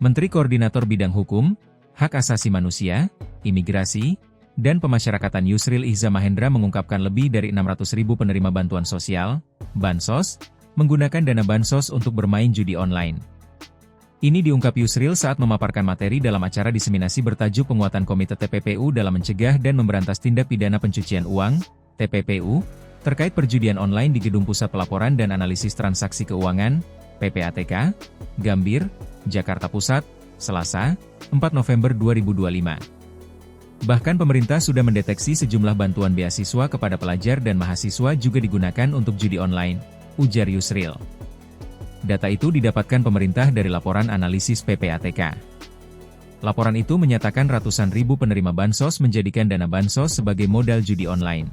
Menteri Koordinator Bidang Hukum, Hak Asasi Manusia, Imigrasi, dan Pemasyarakatan Yusril Ihza Mahendra mengungkapkan lebih dari 600.000 penerima bantuan sosial, Bansos, menggunakan dana Bansos untuk bermain judi online. Ini diungkap Yusril saat memaparkan materi dalam acara diseminasi bertajuk Penguatan Komite TPPU dalam Mencegah dan Memberantas Tindak Pidana Pencucian Uang, TPPU, terkait perjudian online di Gedung Pusat Pelaporan dan Analisis Transaksi Keuangan, PPATK, Gambir, Jakarta Pusat, Selasa, 4 November 2025. Bahkan pemerintah sudah mendeteksi sejumlah bantuan beasiswa kepada pelajar dan mahasiswa juga digunakan untuk judi online, ujar Yusril. Data itu didapatkan pemerintah dari laporan analisis PPATK. Laporan itu menyatakan ratusan ribu penerima Bansos menjadikan dana Bansos sebagai modal judi online.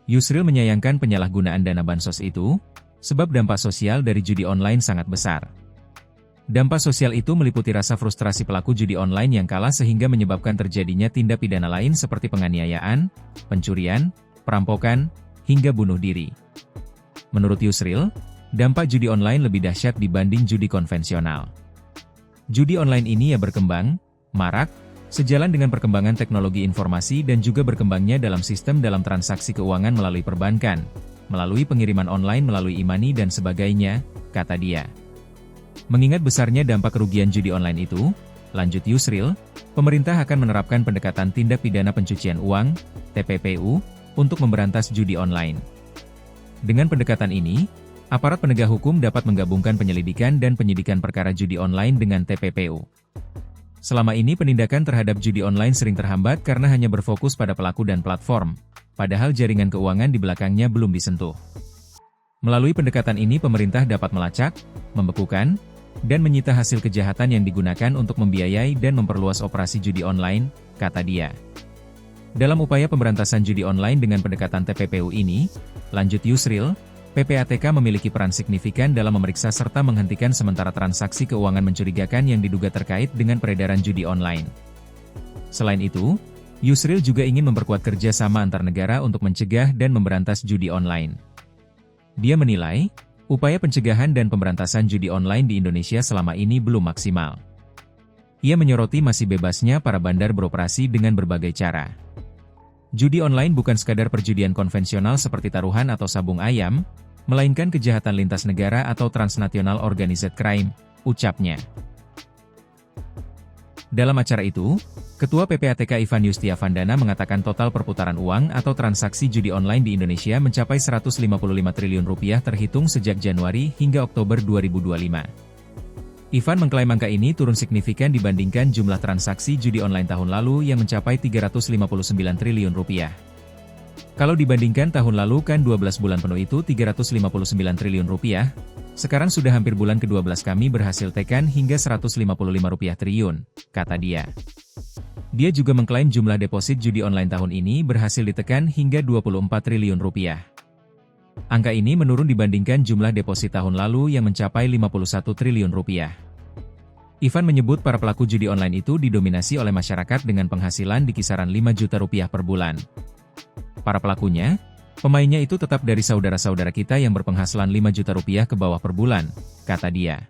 Yusril menyayangkan penyalahgunaan dana Bansos itu, sebab dampak sosial dari judi online sangat besar. Dampak sosial itu meliputi rasa frustrasi pelaku judi online yang kalah sehingga menyebabkan terjadinya tindak pidana lain seperti penganiayaan, pencurian, perampokan, hingga bunuh diri. Menurut Yusril, dampak judi online lebih dahsyat dibanding judi konvensional. Judi online ini berkembang, marak, sejalan dengan perkembangan teknologi informasi dan juga berkembangnya dalam sistem dalam transaksi keuangan melalui perbankan, melalui pengiriman online melalui e-money dan sebagainya, kata dia. Mengingat besarnya dampak kerugian judi online itu, lanjut Yusril, pemerintah akan menerapkan pendekatan tindak pidana pencucian uang, TPPU, untuk memberantas judi online. Dengan pendekatan ini, aparat penegak hukum dapat menggabungkan penyelidikan dan penyidikan perkara judi online dengan TPPU. Selama ini penindakan terhadap judi online sering terhambat karena hanya berfokus pada pelaku dan platform, padahal jaringan keuangan di belakangnya belum disentuh. Melalui pendekatan ini pemerintah dapat melacak, membekukan, dan menyita hasil kejahatan yang digunakan untuk membiayai dan memperluas operasi judi online, kata dia. Dalam upaya pemberantasan judi online dengan pendekatan TPPU ini, lanjut Yusril, PPATK memiliki peran signifikan dalam memeriksa serta menghentikan sementara transaksi keuangan mencurigakan yang diduga terkait dengan peredaran judi online. Selain itu, Yusril juga ingin memperkuat kerja sama antar negara untuk mencegah dan memberantas judi online. Dia menilai, upaya pencegahan dan pemberantasan judi online di Indonesia selama ini belum maksimal. Ia menyoroti masih bebasnya para bandar beroperasi dengan berbagai cara. Judi online bukan sekadar perjudian konvensional seperti taruhan atau sabung ayam, melainkan kejahatan lintas negara atau transnational organized crime, ucapnya. Dalam acara itu, Ketua PPATK Ivan Yustiavandana mengatakan total perputaran uang atau transaksi judi online di Indonesia mencapai Rp155 triliun terhitung sejak Januari hingga Oktober 2025. Ivan mengklaim angka ini turun signifikan dibandingkan jumlah transaksi judi online tahun lalu yang mencapai Rp359 triliun. Kalau dibandingkan tahun lalu kan 12 bulan penuh itu Rp359 triliun, sekarang sudah hampir bulan ke-12 kami berhasil tekan hingga Rp155 triliun, kata dia. Dia juga mengklaim jumlah deposit judi online tahun ini berhasil ditekan hingga Rp24 triliun. Angka ini menurun dibandingkan jumlah deposit tahun lalu yang mencapai Rp51 triliun. Ivan menyebut para pelaku judi online itu didominasi oleh masyarakat dengan penghasilan di kisaran Rp5 juta per bulan. Para pelakunya, pemainnya itu tetap dari saudara-saudara kita yang berpenghasilan Rp5 juta ke bawah per bulan, kata dia.